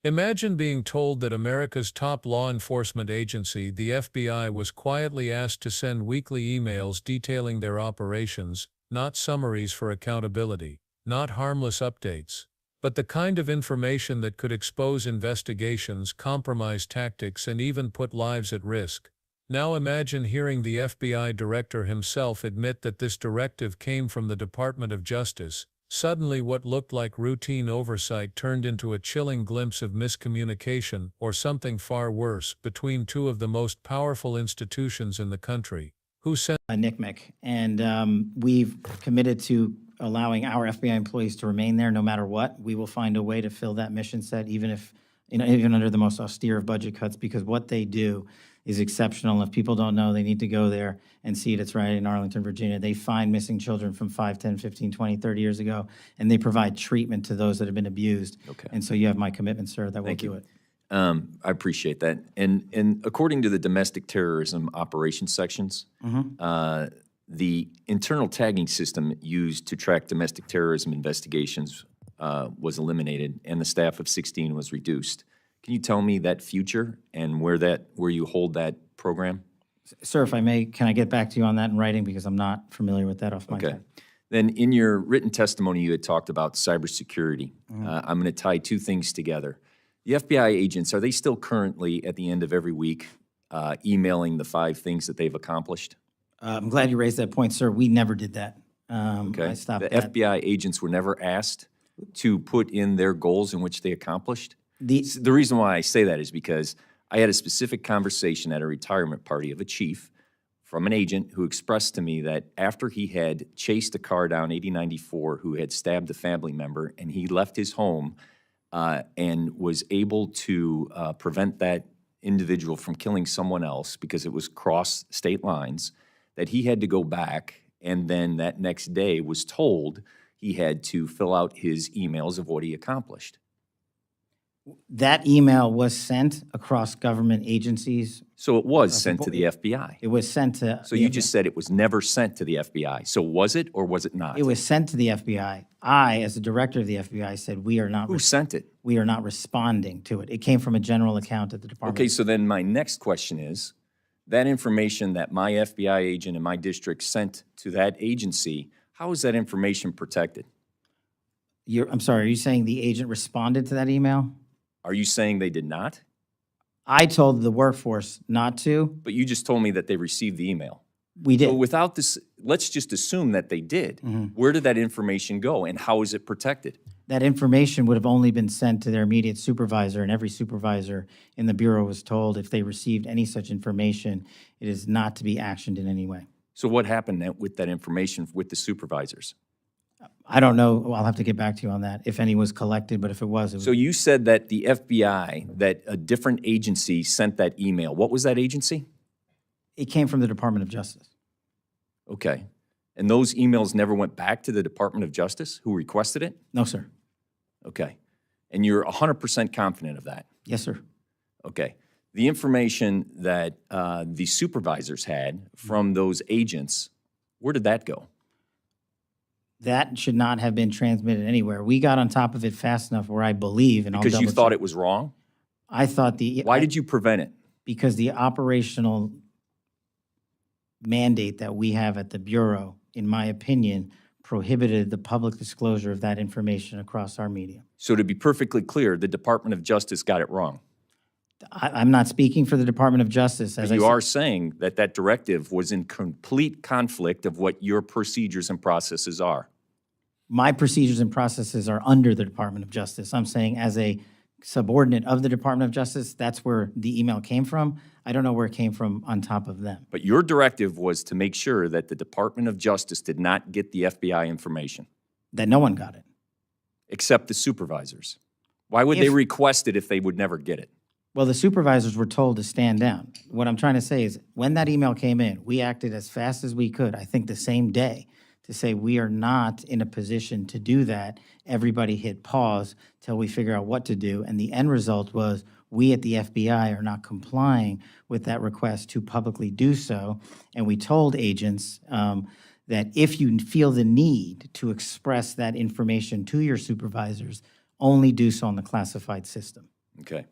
Imagine being told that America's top law enforcement agency, the FBI, was quietly asked to send weekly emails detailing their operations, not summaries for accountability, not harmless updates, but the kind of information that could expose investigations, compromise tactics, and even put lives at risk. Now imagine hearing the FBI director himself admit that this directive came from the Department of Justice. Suddenly what looked like routine oversight turned into a chilling glimpse of miscommunication, or something far worse, between two of the most powerful institutions in the country. Who sent NCMEC, and we've committed to allowing our FBI employees to remain there no matter what. We will find a way to fill that mission set, even if, even under the most austere of budget cuts, because what they do is exceptional. If people don't know, they need to go there and see it. It's right in Arlington, Virginia. They find missing children from 5, 10, 15, 20, 30 years ago, and they provide treatment to those that have been abused. Okay. And so you have my commitment, sir, that we'll do it. I appreciate that. And according to the domestic terrorism operations sections, the internal tagging system used to track domestic terrorism investigations was eliminated, and the staff of 16 was reduced. Can you tell me that future and where you hold that program? Sir, if I may, can I get back to you on that in writing, because I'm not familiar with that off my Okay. head. Then in your written testimony, you had talked about cybersecurity. I'm going to tie two things together. The FBI agents, are they still currently at the end of every week emailing the 5 things that they've accomplished? I'm glad you raised that point, sir. We never did that. Okay. I stopped The that. FBI agents were never asked to put in their goals in which they accomplished? The, The reason why I say that is because I had a specific conversation at a retirement party of a chief from an agent who expressed to me that after he had chased a car down 8094 who had stabbed a family member, and he left his home and was able to prevent that individual from killing someone else because it was cross state lines, that he had to go back, and then that next day was told he had to fill out his emails of what he accomplished. that email was sent across government agencies. So it was sent to the FBI. It was sent to. So you just said it was never sent to the FBI. So was it or was it not? It was sent to the FBI. I, as the director of the FBI, said we are not. Who sent it? We are not responding to it. It came from a general account at the department. Okay, so then my next question is, that information that my FBI agent in my district sent to that agency, how is that information protected? I'm sorry, are you saying the agent responded to that email? Are you saying they did not? I told the workforce not to. But you just told me that they received the email. We did. So without this, let's just assume that they did. Where did that information go and how is it protected? That information would have only been sent to their immediate supervisor, and every supervisor in the Bureau was told if they received any such information, it is not to be actioned in any way. So what happened with that information with the supervisors? I don't know. Well, I'll have to get back to you on that, if any was collected, but if it was, So you said that the FBI, that a different agency sent that email. What was that agency? it came from the Department of Justice. Okay. And those emails never went back to the Department of Justice who requested it? No, sir. Okay. And you're 100% confident of that? Yes, sir. Okay. The information that the supervisors had from those agents, where did that go? That should not have been transmitted anywhere. We got on top of it fast enough where I believe, and Because you thought it was wrong? I thought the. Why did you prevent it? Because the operational mandate that we have at the Bureau, in my opinion, prohibited the public disclosure of that information across our media. So to be perfectly clear, the Department of Justice got it wrong. I'm not speaking for the Department of Justice. As But I you said. are saying that that directive was in complete conflict of what your procedures and processes are. My procedures and processes are under the Department of Justice. I'm saying as a subordinate of the Department of Justice, that's where the email came from. I don't know where it came from on top of them. But your directive was to make sure that the Department of Justice did not get the FBI information, That no one got it. except the supervisors. Why would they If- request it if they would never get it? Well, the supervisors were told to stand down. What I'm trying to say is, when that email came in, we acted as fast as we could, I think the same day, to say we are not in a position to do that. Everybody hit pause till we figure out what to do. And the end result was, we at the FBI are not complying with that request to publicly do so. And we told agents that if you feel the need to express that information to your supervisors, only do so on the classified system. Okay.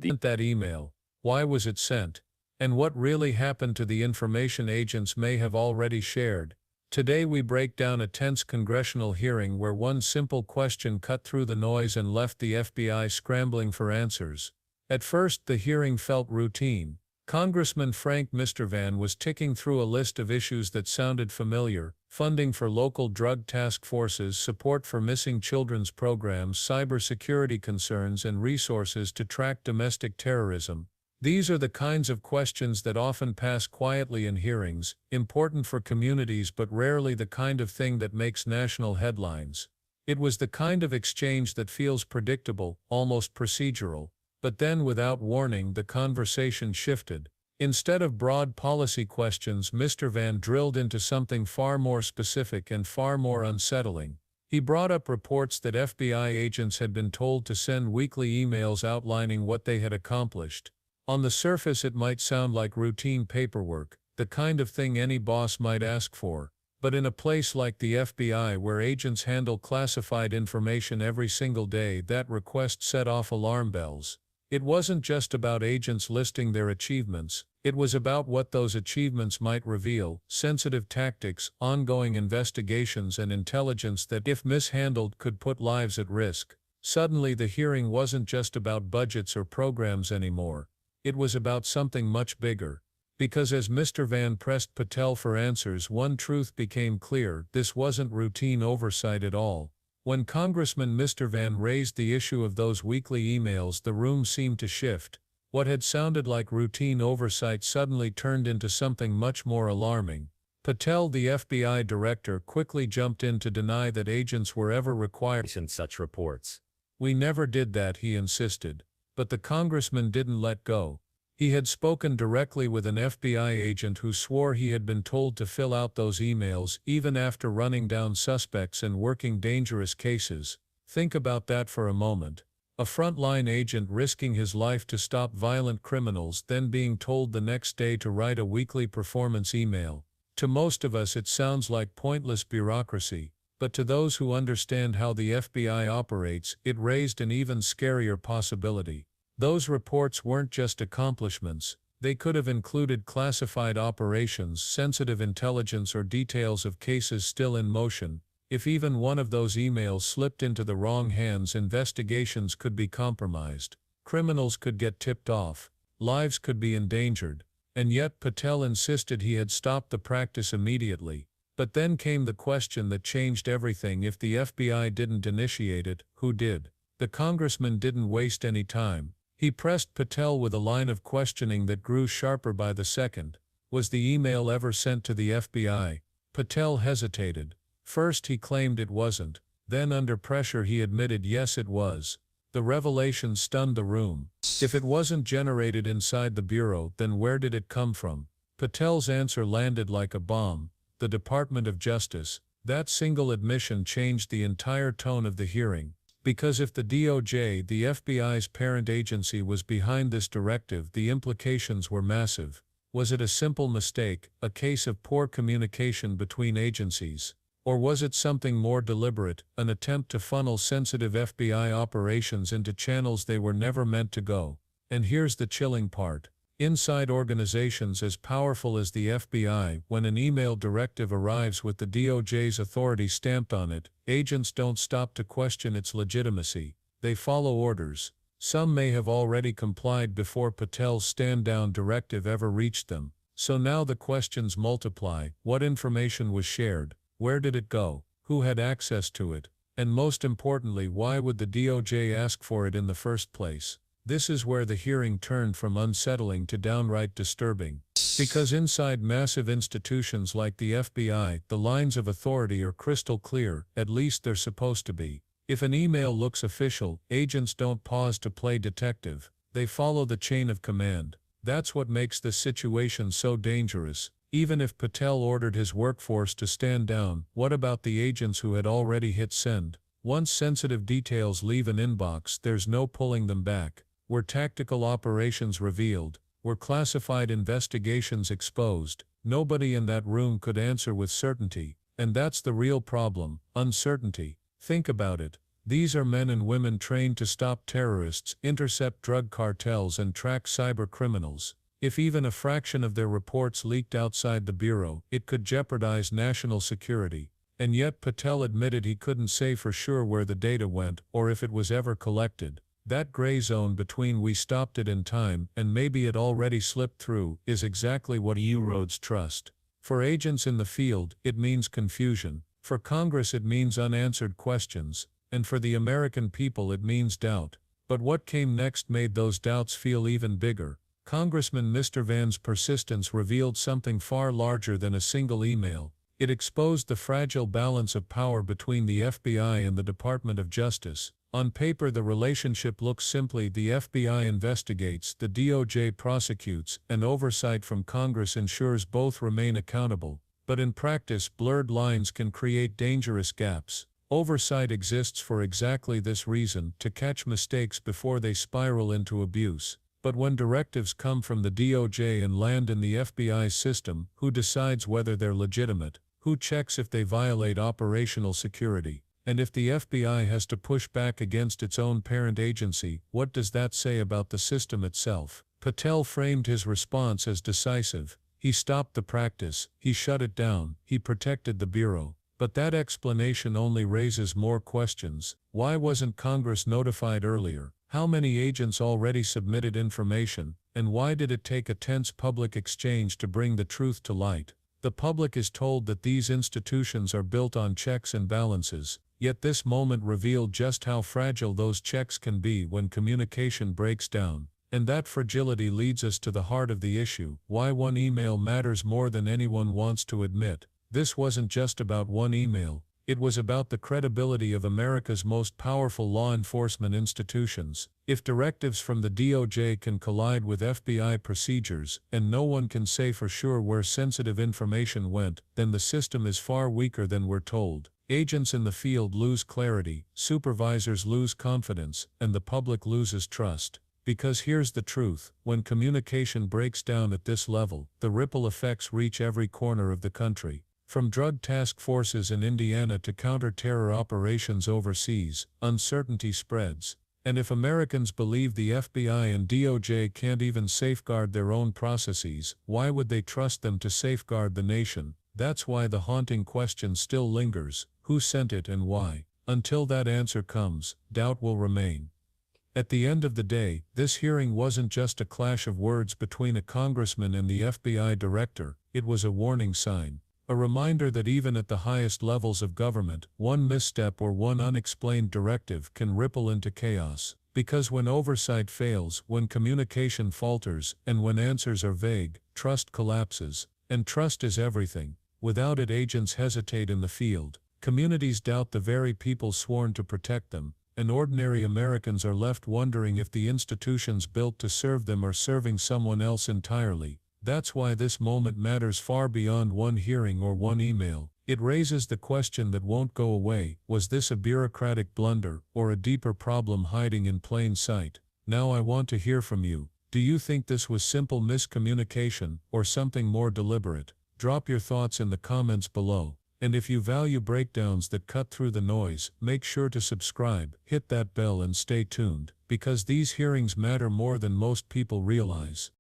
Sent that email? Why was it sent? And what really happened to the information agents may have already shared? Today we break down a tense congressional hearing where one simple question cut through the noise and left the FBI scrambling for answers. At first, the hearing felt routine. Congressman Frank Mr. Van was ticking through a list of issues that sounded familiar: funding for local drug task forces, support for missing children's programs, cybersecurity concerns, and resources to track domestic terrorism. These are the kinds of questions that often pass quietly in hearings, important for communities but rarely the kind of thing that makes national headlines. It was the kind of exchange that feels predictable, almost procedural. But then, without warning, the conversation shifted. Instead of broad policy questions, Mr. Van drilled into something far more specific and far more unsettling. He brought up reports that FBI agents had been told to send weekly emails outlining what they had accomplished. On the surface, it might sound like routine paperwork, the kind of thing any boss might ask for. But in a place like the FBI, where agents handle classified information every single day, that request set off alarm bells. It wasn't just about agents listing their achievements, it was about what those achievements might reveal: sensitive tactics, ongoing investigations, and intelligence that, if mishandled, could put lives at risk. Suddenly, the hearing wasn't just about budgets or programs anymore. It was about something much bigger. Because as Mr. Van pressed Patel for answers, one truth became clear: this wasn't routine oversight at all. When Congressman Mr. Van raised the issue of those weekly emails, the room seemed to shift. What had sounded like routine oversight suddenly turned into something much more alarming. Patel, the FBI director, quickly jumped in to deny that agents were ever required in such reports. "We never did that," he insisted. But the congressman didn't let go. He had spoken directly with an FBI agent who swore he had been told to fill out those emails, even after running down suspects and working dangerous cases. Think about that for a moment. A frontline agent risking his life to stop violent criminals, then being told the next day to write a weekly performance email. To most of us, it sounds like pointless bureaucracy, but to those who understand how the FBI operates, it raised an even scarier possibility. Those reports weren't just accomplishments. They could have included classified operations, sensitive intelligence, or details of cases still in motion. If even one of those emails slipped into the wrong hands, investigations could be compromised. Criminals could get tipped off. Lives could be endangered. And yet Patel insisted he had stopped the practice immediately. But then came the question that changed everything: if the FBI didn't initiate it, who did? The congressman didn't waste any time. He pressed Patel with a line of questioning that grew sharper by the second. Was the email ever sent to the FBI? Patel hesitated. First he claimed it wasn't. Then under pressure he admitted yes it was. The revelation stunned the room. If it wasn't generated inside the bureau, then where did it come from? Patel's answer landed like a bomb: the Department of Justice. That single admission changed the entire tone of the hearing. Because if the DOJ, the FBI's parent agency, was behind this directive, the implications were massive. Was it a simple mistake, a case of poor communication between agencies? Or was it something more deliberate, an attempt to funnel sensitive FBI operations into channels they were never meant to go? And here's the chilling part. Inside organizations as powerful as the FBI, when an email directive arrives with the DOJ's authority stamped on it, agents don't stop to question its legitimacy. They follow orders. Some may have already complied before Patel's stand-down directive ever reached them. So now the questions multiply. What information was shared? Where did it go? Who had access to it? And most importantly, why would the DOJ ask for it in the first place? This is where the hearing turned from unsettling to downright disturbing. Because inside massive institutions like the FBI, the lines of authority are crystal clear, at least they're supposed to be. If an email looks official, agents don't pause to play detective. They follow the chain of command. That's what makes this situation so dangerous. Even if Patel ordered his workforce to stand down, what about the agents who had already hit send? Once sensitive details leave an inbox, there's no pulling them back. Were tactical operations revealed? Were classified investigations exposed? Nobody in that room could answer with certainty. And that's the real problem: uncertainty. Think about it. These are men and women trained to stop terrorists, intercept drug cartels, and track cyber criminals. If even a fraction of their reports leaked outside the Bureau, it could jeopardize national security. And yet Patel admitted he couldn't say for sure where the data went or if it was ever collected. That gray zone between "we stopped it in time" and "maybe it already slipped through" is exactly what erodes trust. For agents in the field, it means confusion. For Congress, it means unanswered questions. And for the American people, it means doubt. But what came next made those doubts feel even bigger. Congressman Mr. Van's persistence revealed something far larger than a single email. It exposed the fragile balance of power between the FBI and the Department of Justice. On paper, the relationship looks simply: the FBI investigates, the DOJ prosecutes, and oversight from Congress ensures both remain accountable. But in practice, blurred lines can create dangerous gaps. Oversight exists for exactly this reason: to catch mistakes before they spiral into abuse. But when directives come from the DOJ and land in the FBI's system, who decides whether they're legitimate? Who checks if they violate operational security? And if the FBI has to push back against its own parent agency, what does that say about the system itself? Patel framed his response as decisive. He stopped the practice, he shut it down, he protected the Bureau. But that explanation only raises more questions. Why wasn't Congress notified earlier? How many agents already submitted information? And why did it take a tense public exchange to bring the truth to light? The public is told that these institutions are built on checks and balances, yet this moment revealed just how fragile those checks can be when communication breaks down. And that fragility leads us to the heart of the issue: why one email matters more than anyone wants to admit. This wasn't just about one email. It was about the credibility of America's most powerful law enforcement institutions. If directives from the DOJ can collide with FBI procedures, and no one can say for sure where sensitive information went, then the system is far weaker than we're told. Agents in the field lose clarity, supervisors lose confidence, and the public loses trust. Because here's the truth: when communication breaks down at this level, the ripple effects reach every corner of the country. From drug task forces in Indiana to counter-terror operations overseas, uncertainty spreads. And if Americans believe the FBI and DOJ can't even safeguard their own processes, why would they trust them to safeguard the nation? That's why the haunting question still lingers: who sent it and why? Until that answer comes, doubt will remain. At the end of the day, this hearing wasn't just a clash of words between a congressman and the FBI director. It was a warning sign. A reminder that even at the highest levels of government, one misstep or one unexplained directive can ripple into chaos. Because when oversight fails, when communication falters, and when answers are vague, trust collapses. And trust is everything. Without it, agents hesitate in the field. Communities doubt the very people sworn to protect them. And ordinary Americans are left wondering if the institutions built to serve them are serving someone else entirely. That's why this moment matters far beyond one hearing or one email. It raises the question that won't go away: was this a bureaucratic blunder, or a deeper problem hiding in plain sight? Now I want to hear from you. Do you think this was simple miscommunication, or something more deliberate? Drop your thoughts in the comments below. And if you value breakdowns that cut through the noise, make sure to subscribe, hit that bell, and stay tuned, because these hearings matter more than most people realize.